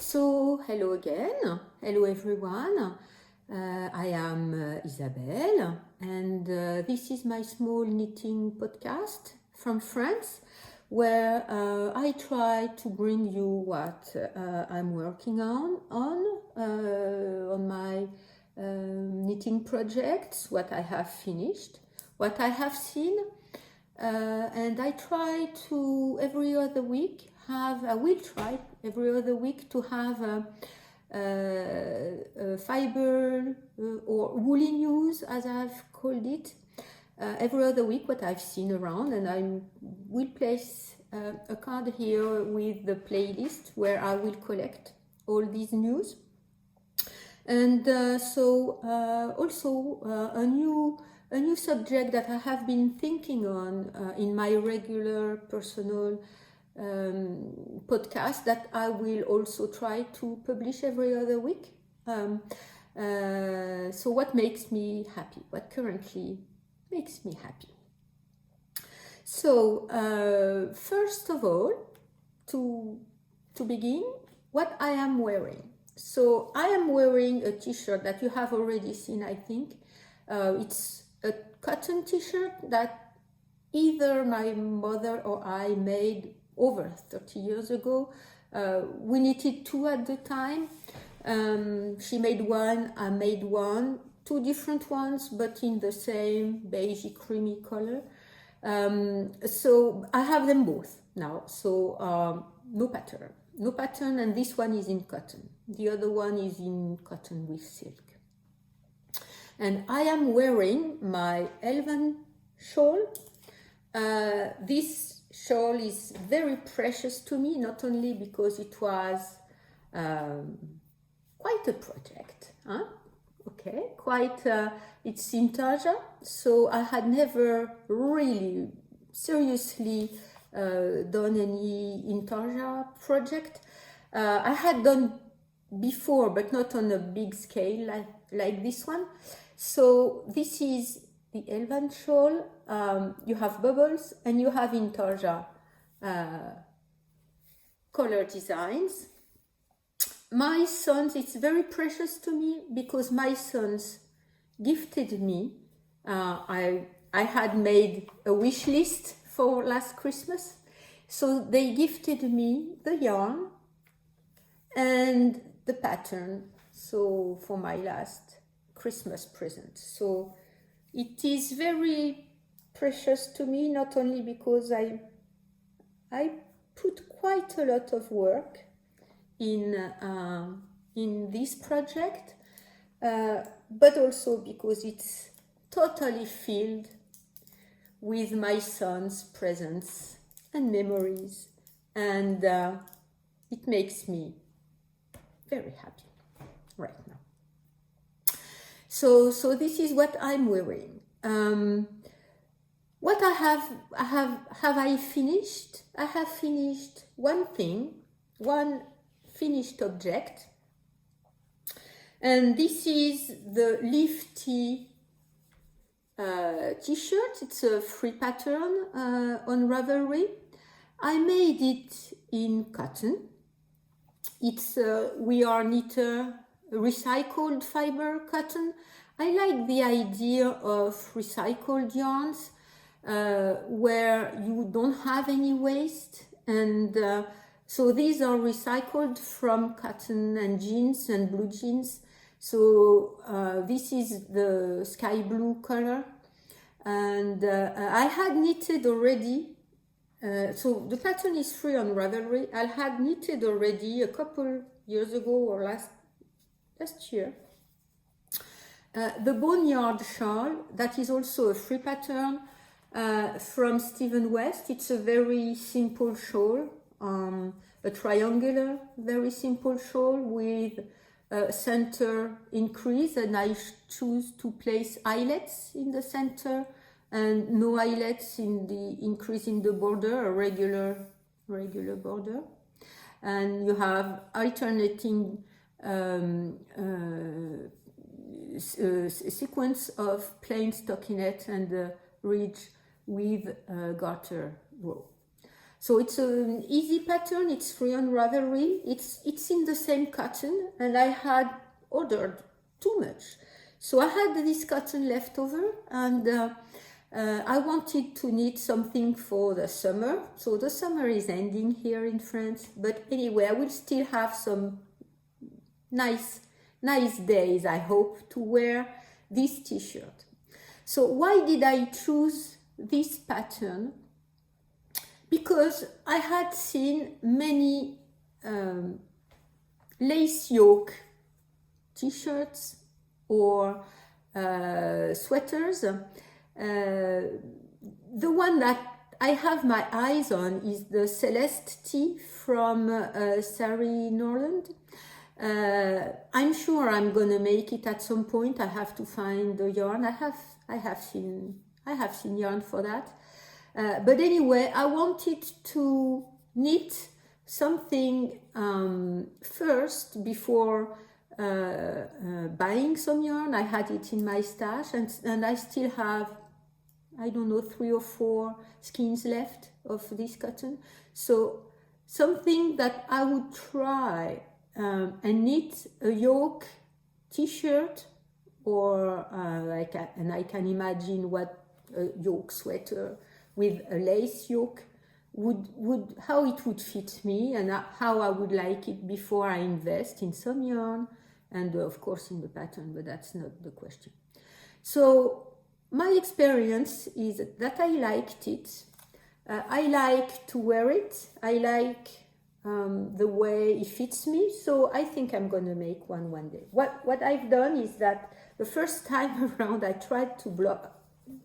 So, hello again. Hello everyone. I am Isabelle, and this is my small knitting podcast from France, where I try to bring you what I'm working on my knitting projects, what I have finished, what I have seen, and I try to I will try every other week to have a fiber or woolly news, as I've called it, every other week what I've seen around, and I will place a card here with the playlist where I will collect all these news. And also a new subject that I have been thinking on in my regular personal podcast that I will also try to publish every other week. So what makes me happy? What currently makes me happy? So first of all, to begin, what I am wearing. So I am wearing a t-shirt that you have already seen, I think. It's a cotton t-shirt that either my mother or I made over 30 years ago. We knitted two at the time. She made one, I made one, two different ones, but in the same beigey creamy color. So I have them both now. So no pattern, and this one is in cotton. The other one is in cotton with silk. And I am wearing my elven shawl. This shawl is very precious to me, not only because it was quite a project, it's in Tarja, so I had never really seriously done any Intarsia project. I had done before, but not on a big scale like this one. So this is the elven shawl. You have bubbles and you have Intarsia color designs. My sons, it's very precious to me because my sons gifted me. I had made a wish list for last Christmas, so they gifted me the yarn and the pattern, so for my last Christmas present. So it is very precious to me, not only because I put quite a lot of work in this project, but also because it's totally filled with my son's presence and memories, and it makes me very happy right now. So this is what I'm wearing. What have I finished? I have finished one finished object, and this is the Lifty t-shirt. It's a free pattern on Ravelry. I made it in cotton. It's We Are Knitter recycled fiber cotton. I like the idea of recycled yarns where you don't have any waste, and so these are recycled from cotton and jeans and blue jeans. So this is the sky blue color, and I had knitted already. So the pattern is free on Ravelry. I had knitted already a couple years ago or last year. The Boneyard Shawl, that is also a free pattern from Stephen West. It's a very simple shawl, a triangular, very simple shawl with a center increase, and I choose to place eyelets in the center and no eyelets in the increase in the border, a regular border. And you have alternating sequence of plain stockinette and ridge with garter row. So it's an easy pattern, it's free on Ravelry, it's in the same cotton, and I had ordered too much. So I had this cotton left over, and I wanted to knit something for the summer. So the summer is ending here in France, but anyway, I will still have some nice days, I hope, to wear this t-shirt. So why did I choose this pattern? Because I had seen many lace yoke t-shirts or sweaters. The one that I have my eyes on is the Celeste tee from Sari Norland. I'm sure I'm gonna make it at some point. I have to find the yarn. I have seen yarn for that. But anyway, I wanted to knit something first before buying some yarn. I had it in my stash, and I still have, I don't know, 3 or 4 skeins left of this cotton. So something that I would try and knit a yoke t-shirt, or and I can imagine what a yoke sweater with a lace yoke would how it would fit me, and how I would like it before I invest in some yarn, and of course in the pattern, but that's not the question. So my experience is that I liked it. I like to wear it. I like the way it fits me. So I think I'm gonna make one day. What I've done is that the first time around I tried to block.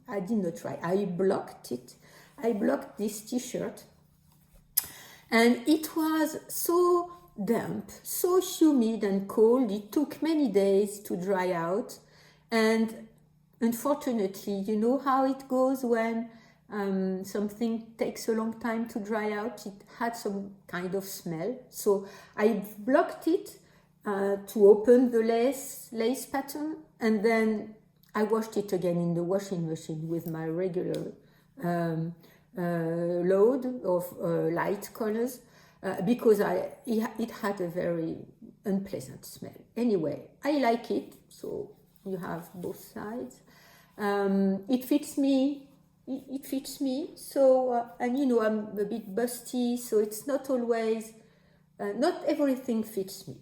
I did not try. I blocked it. I blocked this t-shirt, and it was so damp, so humid and cold. It took many days to dry out, and unfortunately, you know how it goes when something takes a long time to dry out. It had some kind of smell. So I blocked it to open the lace pattern, and then I washed it again in the washing machine with my regular load of light colors, because it had a very unpleasant smell. Anyway, I like it, so you have both sides. It fits me. It fits me. So, and you know, I'm a bit busty, so it's not always, not everything fits me.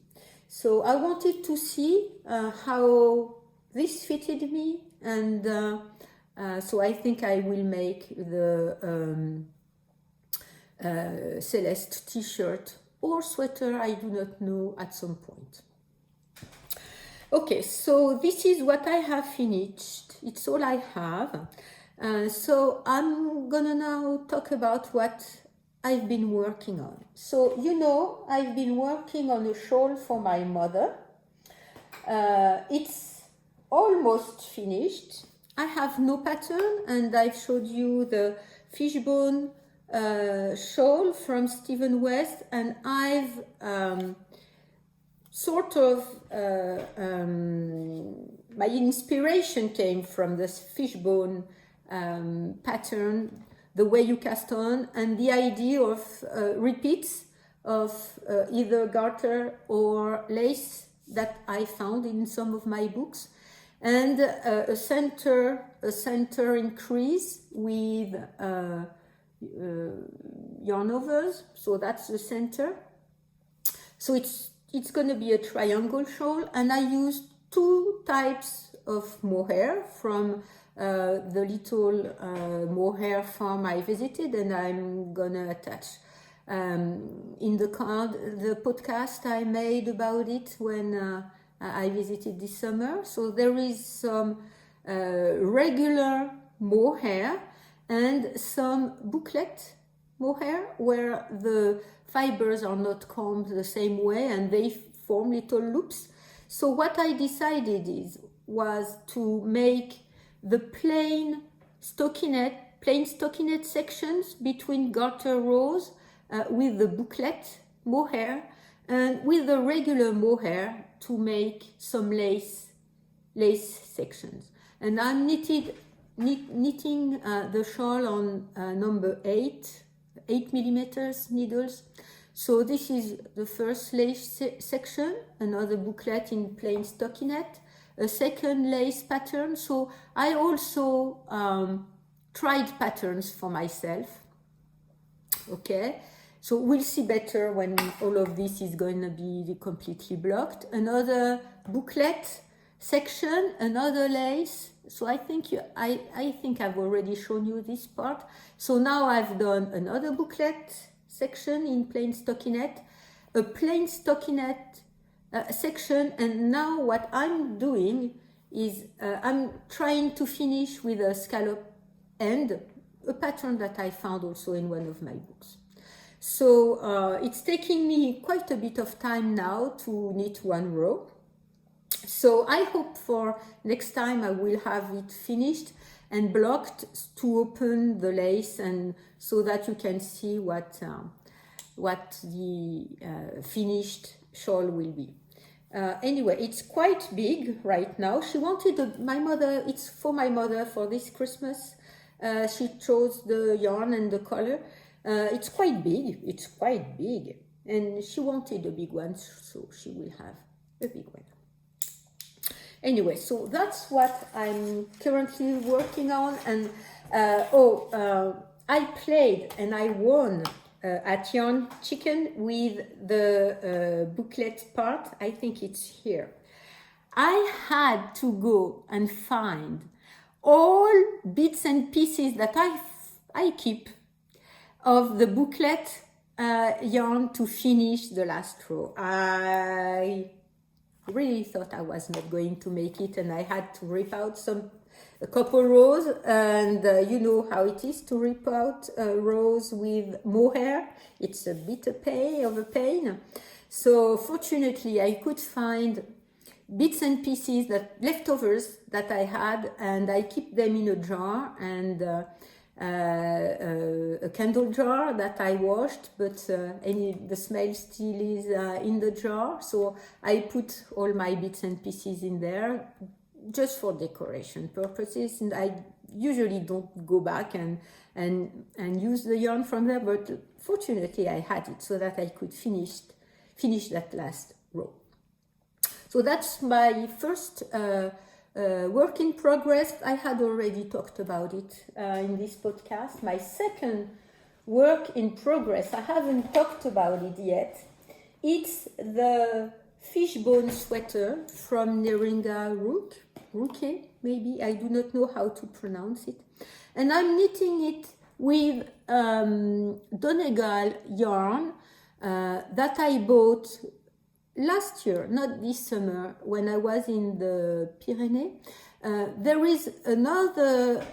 So I wanted to see how this fitted me, and so I think I will make the Celeste t-shirt or sweater, I do not know, at some point. Okay, so this is what I have finished. It's all I have. So I'm gonna now talk about what I've been working on. So, you know, I've been working on a shawl for my mother. It's almost finished. I have no pattern, and I've showed you the Fishbone shawl from Stephen West, and I've sort of my inspiration came from this Fishbone pattern, the way you cast on, and the idea of repeats of either garter or lace that I found in some of my books, and a center increase with yarn overs. So that's the center. So it's going to be a triangle shawl, and I used 2 types of mohair from the little mohair farm I visited, and I'm gonna attach in the card the podcast I made about it when I visited this summer. So there is some regular mohair and some booklet mohair where the fibers are not combed the same way and they form little loops. So what I decided was to make the plain stockinette sections between garter rows with the booklet mohair, and with the regular mohair to make some lace sections. And I'm knitting the shawl on number 8 8 millimeters needles. So this is the first lace section, another booklet in plain stockinette, a second lace pattern. So I also tried patterns for myself. Okay, so we'll see better when all of this is going to be completely blocked. Another booklet section, another lace. So I think I've already shown you this part. So now I've done another booklet section in plain stockinette, a plain stockinette section, and now what I'm doing is I'm trying to finish with a scallop end, a pattern that I found also in one of my books. So it's taking me quite a bit of time now to knit one row. So I hope for next time I will have it finished and blocked to open the lace, and so that you can see what the finished shawl will be. Anyway, it's quite big right now. She wanted it's for my mother for this Christmas. She chose the yarn and the color. It's quite big, and she wanted a big one, so she will have a big one. Anyway, so that's what I'm currently working on. And I played and I won at Yarn Chicken with the booklet part. I think it's here. I had to go and find all bits and pieces that I keep of the booklet yarn to finish the last row. I really thought I was not going to make it, and I had to rip out a couple rows, and you know how it is to rip out rows with mohair. It's a bit of a pain. So fortunately I could find bits and pieces, leftovers that I had, and I keep them in a jar, and a candle jar that I washed, but the smell still is in the jar. So I put all my bits and pieces in there just for decoration purposes, and I usually don't go back and use the yarn from there, but fortunately I had it so that I could finish that last row. So that's my first work in progress. I had already talked about it in this podcast. My second work in progress, I haven't talked about it yet. It's the Fishbone Sweater from Neringa Ruke, maybe. I do not know how to pronounce it. And I'm knitting it with Donegal yarn that I bought last year, not this summer, when I was in the Pyrenees. There is another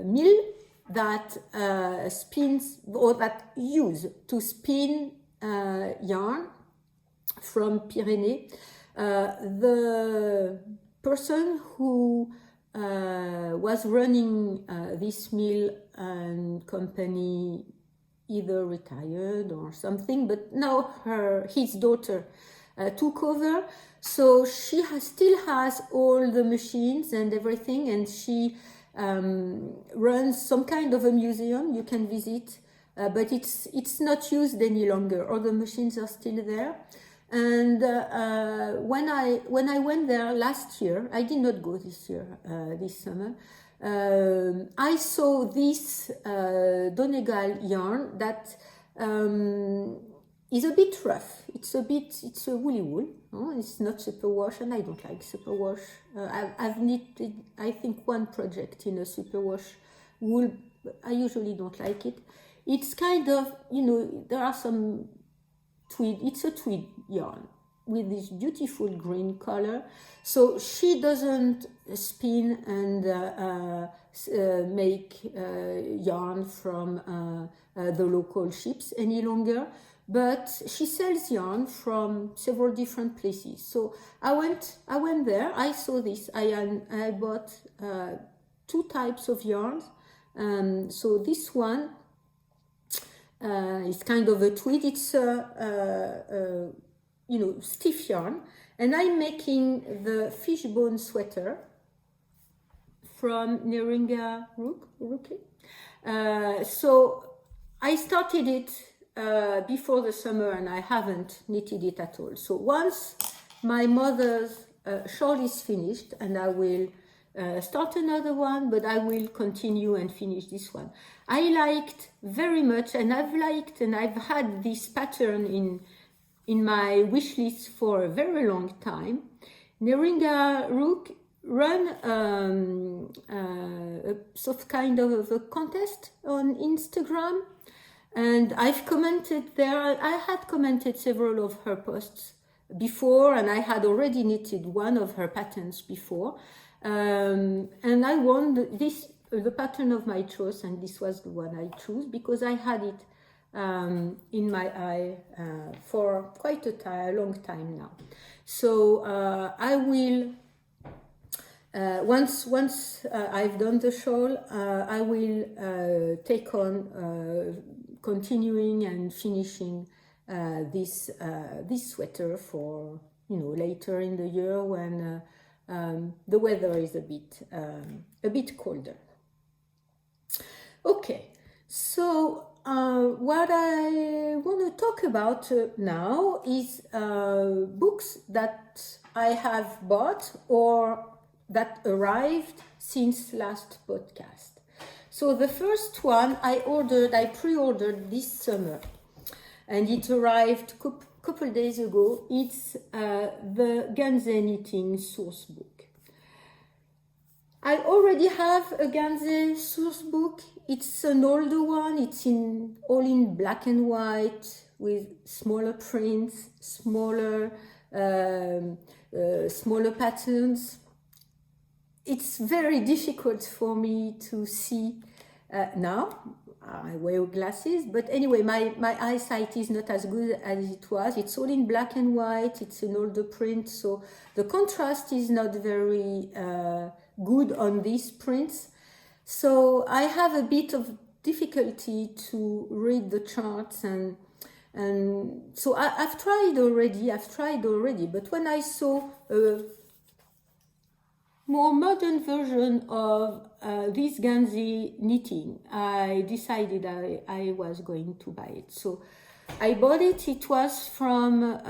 mill that spins, or that use to spin yarn from Pyrenees. The person who was running this mill and company either retired or something, but now his daughter took over, so she still has all the machines and everything, and she runs some kind of a museum you can visit, but it's not used any longer. All the machines are still there. And when I went there last year, I did not go this year, this summer, I saw this Donegal yarn that is a bit rough. It's a woolly wool. It's not superwash, and I don't like superwash. I've knitted, I think, one project in a superwash wool. I usually don't like it. It's kind of, there are some tweed. It's a tweed yarn with this beautiful green color. So she doesn't spin and make yarn from the local ships any longer, but she sells yarn from several different places. So I went there, I saw this, I bought two types of yarns. So this one is kind of a tweed. It's stiff yarn, and I'm making the Fishbone Sweater from Neringa Ruke. So I started it before the summer and I haven't knitted it at all. So once my mother's shawl is finished, and I will start another one, but I will continue and finish this one. I liked very much, and I've had this pattern in my wish list for a very long time. Neringa Rook run a sort kind of a contest on Instagram, and I've commented there. I had commented several of her posts before, and I had already knitted one of her patterns before, and I won the pattern of my choice, and this was the one I chose because I had it in my eye for quite a long time now. So I will once I've done the shawl, I will take on continuing and finishing this sweater for later in the year when the weather is a bit colder. Okay, so what I want to talk about now is books that I have bought or that arrived since last podcast. So the first one I pre-ordered this summer, and it arrived couple days ago. It's the Ganze Knitting source book. I already have a Ganze source book. It's an older one. It's all in black and white with smaller prints, smaller patterns. It's very difficult for me to see now. I wear glasses, but anyway, my eyesight is not as good as it was. It's all in black and white. It's an older print, so the contrast is not very good on these prints. So I have a bit of difficulty to read the charts, and so I've tried already. But when I saw a more modern version of this Ganze knitting, I decided I was going to buy it. So I bought it. It was from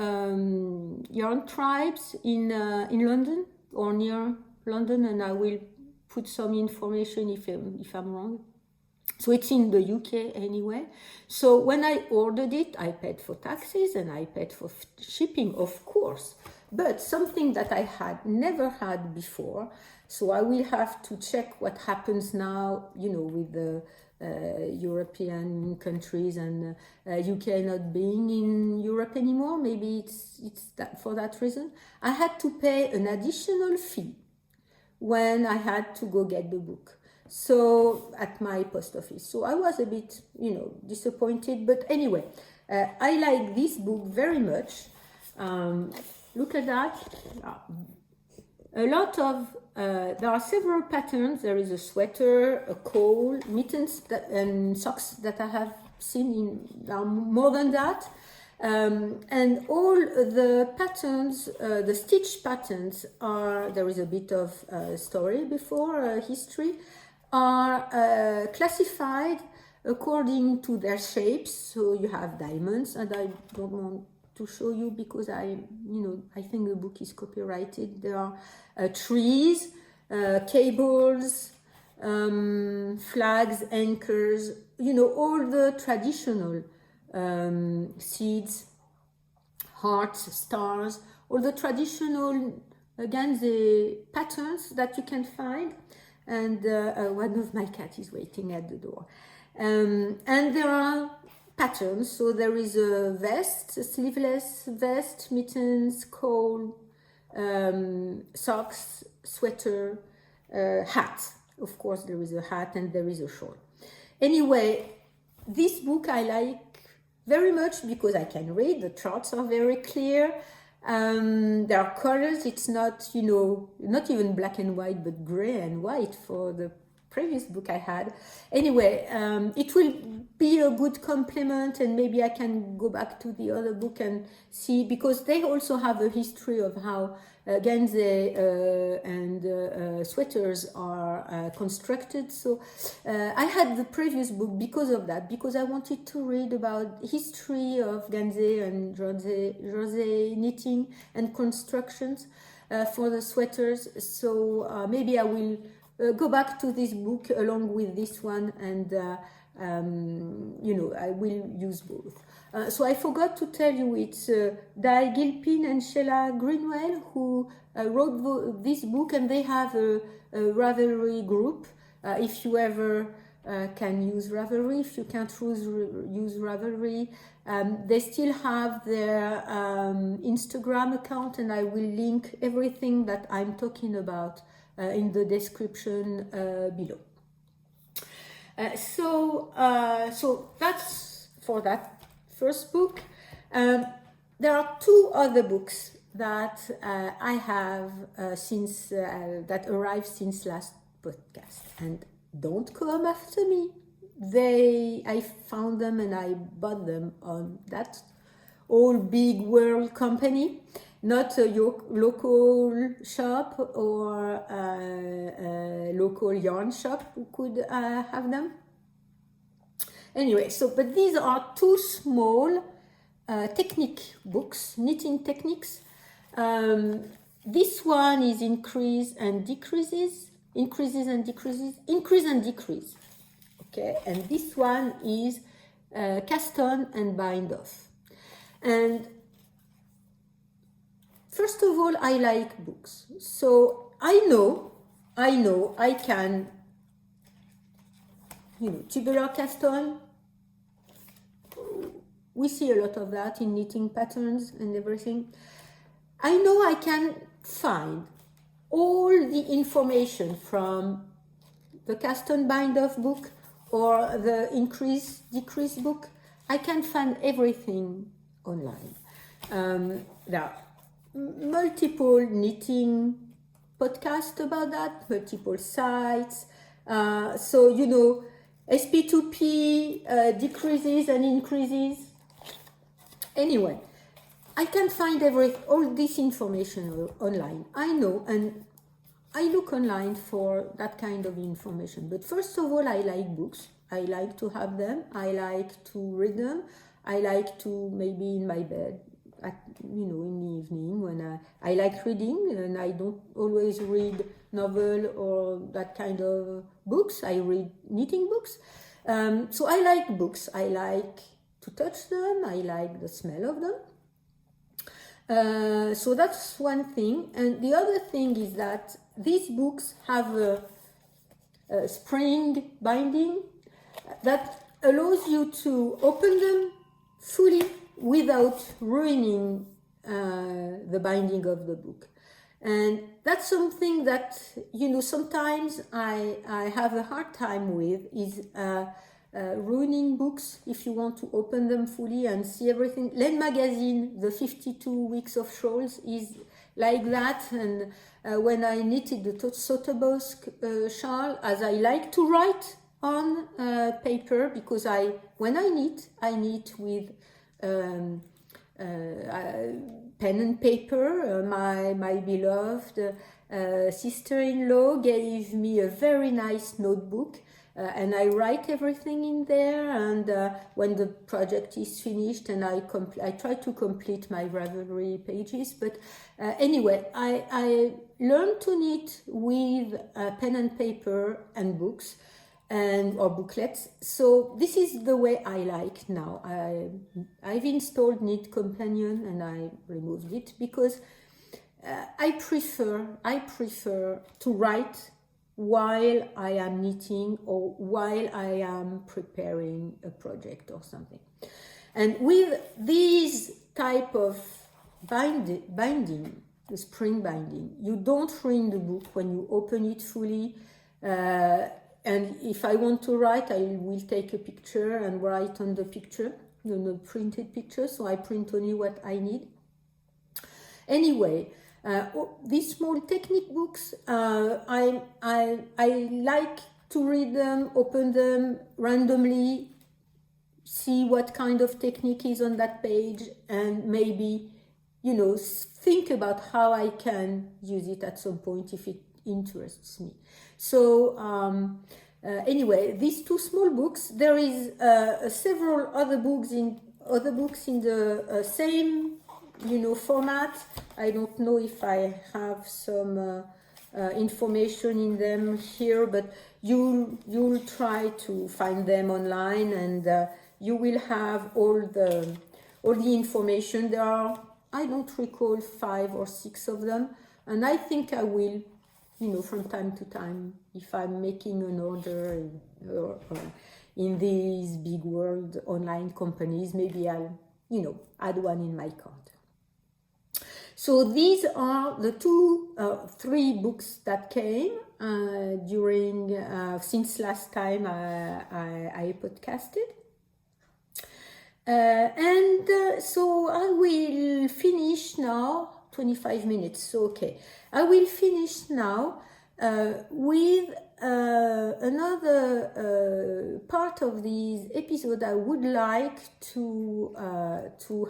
Yarn Tribes in London or near London, and I will put some information if I'm wrong. So it's in the UK anyway. So when I ordered it, I paid for taxes and I paid for shipping, of course. But something that I had never had before, so I will have to check what happens now, with the European countries and UK not being in Europe anymore. Maybe it's that for that reason. I had to pay an additional fee when I had to go get the book. So at my post office. So I was a bit, disappointed. But anyway, I like this book very much. Look at that. A lot of, there are several patterns. There is a sweater, a cowl, mittens and socks that I have seen more than that. And all the patterns, the stitch patterns there is a bit of story before, history, are classified according to their shapes. So you have diamonds, and I don't want to show you because I think the book is copyrighted. There are trees, cables, flags, anchors, all the traditional seeds, hearts, stars, all the traditional Ganze patterns that you can find. And one of my cats is waiting at the door. And there are patterns. So there is a vest, a sleeveless vest, mittens, cowl, socks, sweater, hat. Of course, there is a hat and there is a shawl. Anyway, this book I like very much because I can read. The charts are very clear. There are colors. It's not, not even black and white, but gray and white for the previous book I had. Anyway, it will be a good complement, and maybe I can go back to the other book and see, because they also have a history of how ganze and sweaters are constructed. So I had the previous book because of that, because I wanted to read about history of ganze and rose knitting and constructions for the sweaters. So maybe I will go back to this book along with this one, and I will use both. So I forgot to tell you, it's Di Gilpin and Sheila Greenwell who wrote this book, and they have a Ravelry group. If you ever can use Ravelry, if you can't use Ravelry, they still have their Instagram account, and I will link everything that I'm talking about in the description below. So that's for that first book. There are two other books that I have since that arrived since last podcast, and don't come after me. I found them and I bought them on that old big world company, not a local shop or a local yarn shop who could have them. Anyway, but these are two small technique books, knitting techniques. This one is increase and decreases, increase and decrease. Okay, and this one is cast on and bind off. And first of all, I like books. So I know I can, tubular cast on. We see a lot of that in knitting patterns and everything. I know I can find all the information from the cast on bind off book or the increase decrease book. I can find everything online. There are multiple knitting podcasts about that, multiple sites. So SP2P decreases and increases. Anyway, I can find all this information online. I know, and I look online for that kind of information. But first of all, I like books. I like to have them. I like to read them. I like to, maybe in my bed, in the evening when I like reading, and I don't always read novel or that kind of books. I read knitting books. So I like books. I like to touch them. I like the smell of them. So that's one thing. And the other thing is that these books have a spring binding that allows you to open them fully without ruining the binding of the book. And that's something that, sometimes I have a hard time with, is ruining books if you want to open them fully and see everything. Laine magazine, the 52 weeks of shawls, is like that. And when I knitted the Sotobosk shawl, as I like to write on paper, because when I knit with pen and paper. My beloved sister-in-law gave me a very nice notebook, and I write everything in there, and when the project is finished, and I try to complete my Ravelry pages. But anyway, I learned to knit with pen and paper and books or booklets. So this is the way I like now. I've installed Knit Companion and I removed it because I prefer to write while I am knitting or while I am preparing a project or something. And with these type of binding, the spring binding, you don't ruin the book when you open it fully. And if I want to write, I will take a picture and write on the picture, the printed picture, so I print only what I need. Anyway, these small technique books, I like to read them, open them randomly, see what kind of technique is on that page, and maybe, think about how I can use it at some point if it interests me. So anyway, these two small books. There is several other books in the same format. I don't know if I have some information in them here, but you'll try to find them online, and you will have all the information. There are, I don't recall, 5 or 6 of them, and I think I will, from time to time, if I'm making an order or in these big world online companies, maybe I'll, add one in my cart. So these are the 3 books that came during since last time I podcasted. So I will finish now, 25 minutes, so okay. I will finish now with another part of this episode I would like to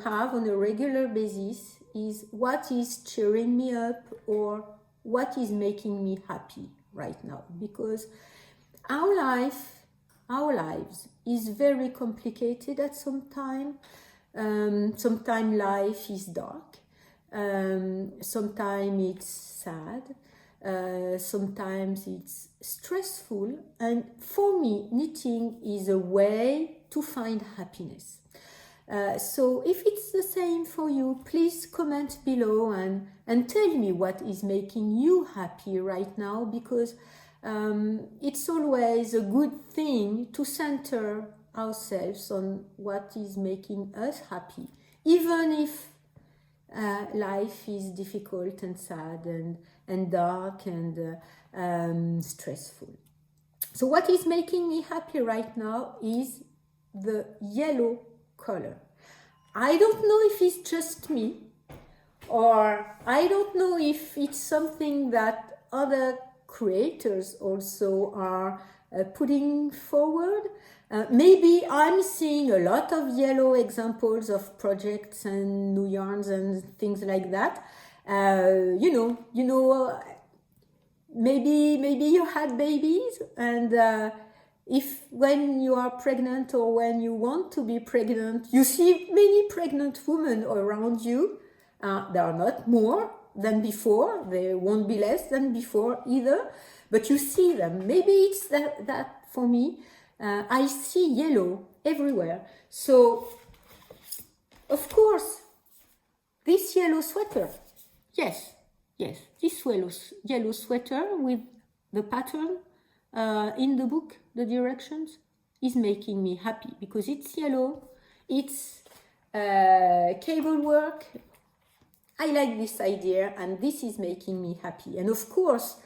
have on a regular basis is what is cheering me up or what is making me happy right now. Because our lives is very complicated at some time. Sometimes life is dark. Sometimes it's sad. Sometimes it's stressful. And for me, knitting is a way to find happiness. So if it's the same for you, please comment below and tell me what is making you happy right now, because it's always a good thing to center ourselves on what is making us happy, even if life is difficult and sad and dark and stressful. So what is making me happy right now is the yellow color. I don't know if it's just me, or I don't know if it's something that other creators also are putting forward. Maybe I'm seeing a lot of yellow examples of projects and new yarns and things like that. Maybe you had babies, and if when you are pregnant or when you want to be pregnant, you see many pregnant women around you. There are not more than before. There won't be less than before either. But you see them. Maybe it's that for me. I see yellow everywhere. So, of course, this yellow sweater. Yes, this yellow sweater with the pattern in the book, the directions, is making me happy because it's yellow, it's cable work. I like this idea, and this is making me happy. And of course,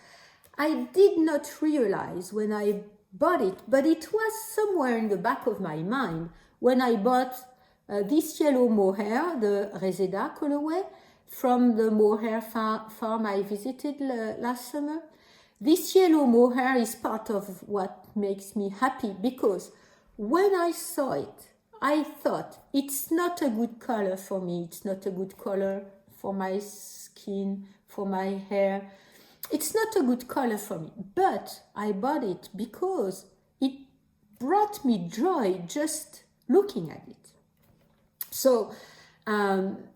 I did not realize when I bought it, but it was somewhere in the back of my mind when I bought this yellow mohair, the Reseda colorway, from the mohair farm I visited last summer. This yellow mohair is part of what makes me happy, because when I saw it, I thought it's not a good color for me. It's not a good color for my skin, for my hair. It's not a good color for me, but I bought it because it brought me joy just looking at it. So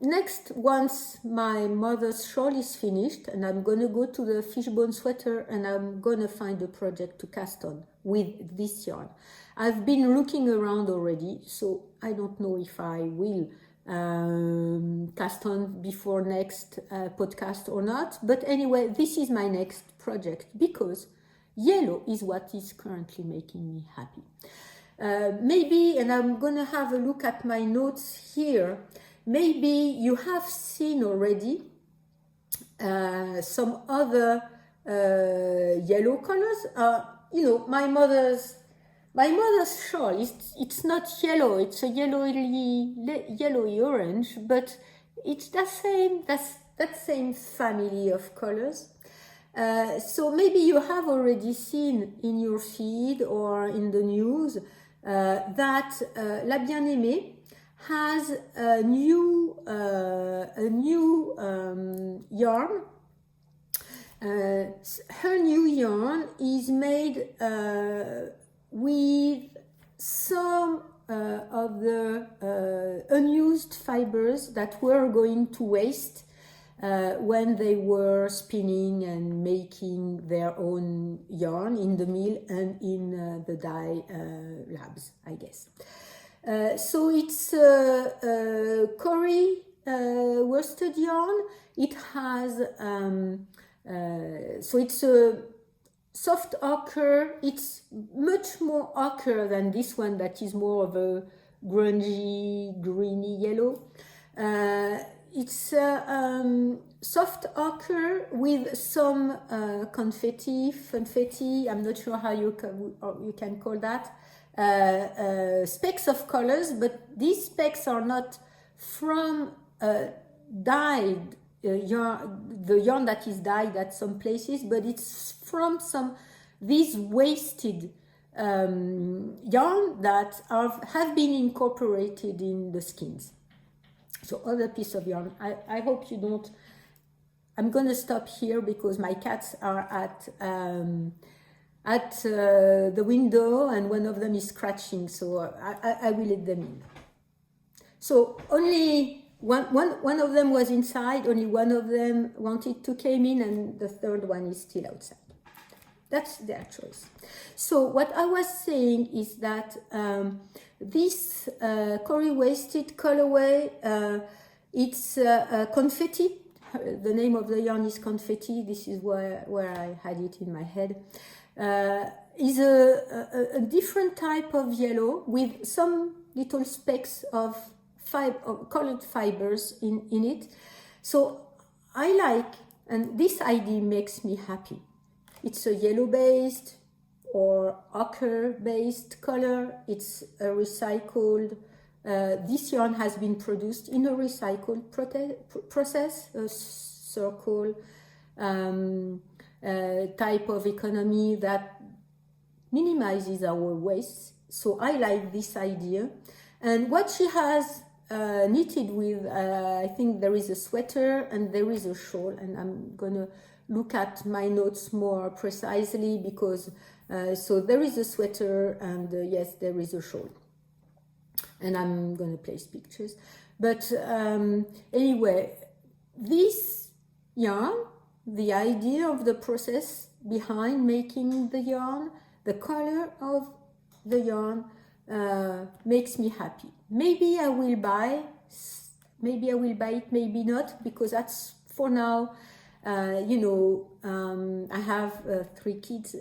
next, once my mother's shawl is finished, and I'm going to go to the Fishbone Sweater, and I'm going to find a project to cast on with this yarn. I've been looking around already, so I don't know if I will cast on before next podcast or not. But anyway, this is my next project because yellow is what is currently making me happy. Maybe, and I'm going to have a look at my notes here, maybe you have seen already some other yellow colors. My mother's shawl, it's not yellow, it's a yellowy orange, but it's that same family of colors. So maybe you have already seen in your feed or in the news that La Bien-Aimée has a new yarn. Her new yarn is made with some of the unused fibers that were going to waste when they were spinning and making their own yarn in the mill and in the dye labs, I guess. So it's Cory worsted yarn. It has so it's a soft ochre. It's much more ochre than this one that is more of a grungy, greeny yellow. It's soft ochre with some confetti, I'm not sure how you can call that, specks of colors, but these specks are not from dyed yarn, the yarn that is dyed at some places, but it's from these wasted yarn that have been incorporated in the skins. So other piece of yarn. I hope you don't. I'm gonna stop here because my cats are at the window and one of them is scratching. So I will let them in. So only one of them was inside. Only one of them wanted to come in, and the third one is still outside. That's their choice. So what I was saying is that this Cory waisted colorway, it's Confetti. The name of the yarn is Confetti. This is where I had it in my head. Is a different type of yellow with some little specks of colored fibers in it. So I like, and this idea makes me happy. It's a yellow-based or ochre-based color. It's a recycled. This yarn has been produced in a recycled process, a circle type of economy that minimizes our waste. So I like this idea. And what she has knitted with, I think there is a sweater and there is a shawl, and I'm gonna look at my notes more precisely because so there is a sweater and yes, there is a shawl, and I'm gonna place pictures. But anyway, this yarn, the idea of the process behind making the yarn, the color of the yarn makes me happy. Maybe I will buy it, maybe not, because that's for now. I have 3 kids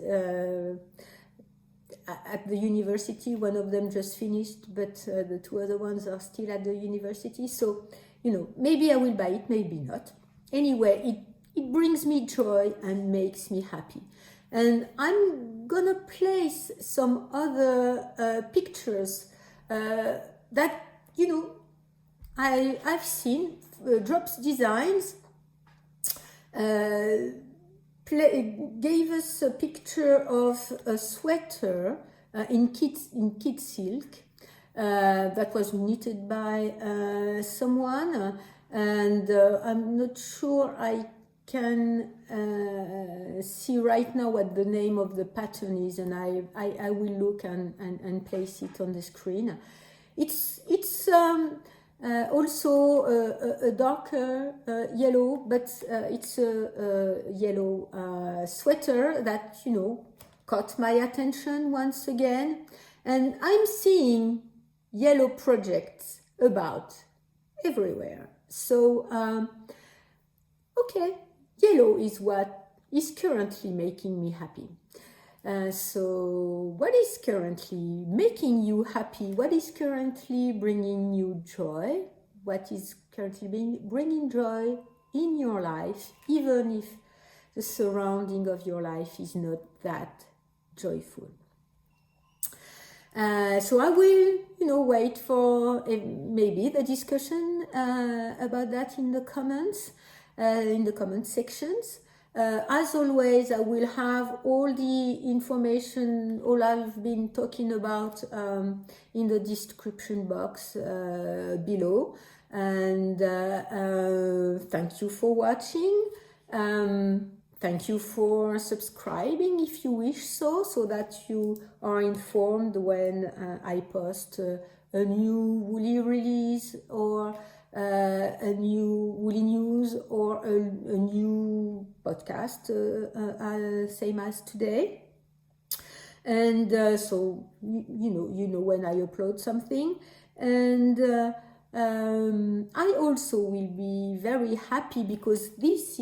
at the university. One of them just finished, but the 2 other ones are still at the university. So, maybe I will buy it, maybe not. Anyway, it brings me joy and makes me happy. And I'm gonna place some other pictures that, I've seen. Drops Designs gave us a picture of a sweater in kid silk that was knitted by someone, and I'm not sure I can see right now what the name of the pattern is, and I will look and place it on the screen. It's also a darker yellow, but it's a yellow sweater that, caught my attention once again. And I'm seeing yellow projects about everywhere. So, okay, yellow is what is currently making me happy. So what is currently making you happy? What is currently bringing you joy? What is currently bringing joy in your life, even if the surrounding of your life is not that joyful? So I will, wait for maybe the discussion about that in the comments, in the comment sections. As always, I will have all the information, all I've been talking about in the description box below. And thank you for watching. Thank you for subscribing if you wish so that you are informed when I post a new woolly release or a new woolly news or a new podcast, same as today. And so you know when I upload something. And I also will be very happy because this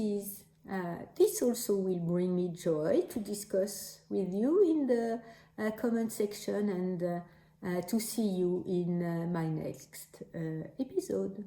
also will bring me joy to discuss with you in the comment section, and to see you in my next episode.